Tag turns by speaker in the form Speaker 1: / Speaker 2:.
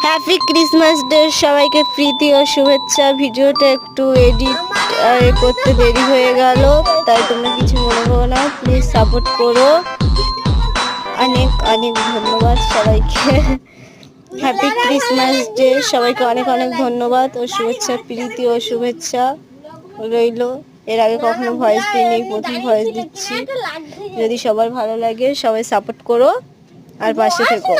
Speaker 1: Happy Christmas day সবাইকে, প্রীতি ও শুভেচ্ছা। ভিডিওটা একটু এডিট করতে দেরি হয়ে গেল, তাই তোমরা কিছু মনে করো না, প্লিজ সাপোর্ট করো। অনেক অনেক ধন্যবাদ সবাইকে। হ্যাপি ক্রিসমাস ডে সবাইকে অনেক অনেক ধন্যবাদ ও শুভেচ্ছা, প্রীতি ও শুভেচ্ছা রইল। এর আগে কখনো ভয়েস দিইনি, প্রথম ভয়েস দিচ্ছি। যদি সবার ভালো লাগে সবাই সাপোর্ট করো আর পাশে থেকো।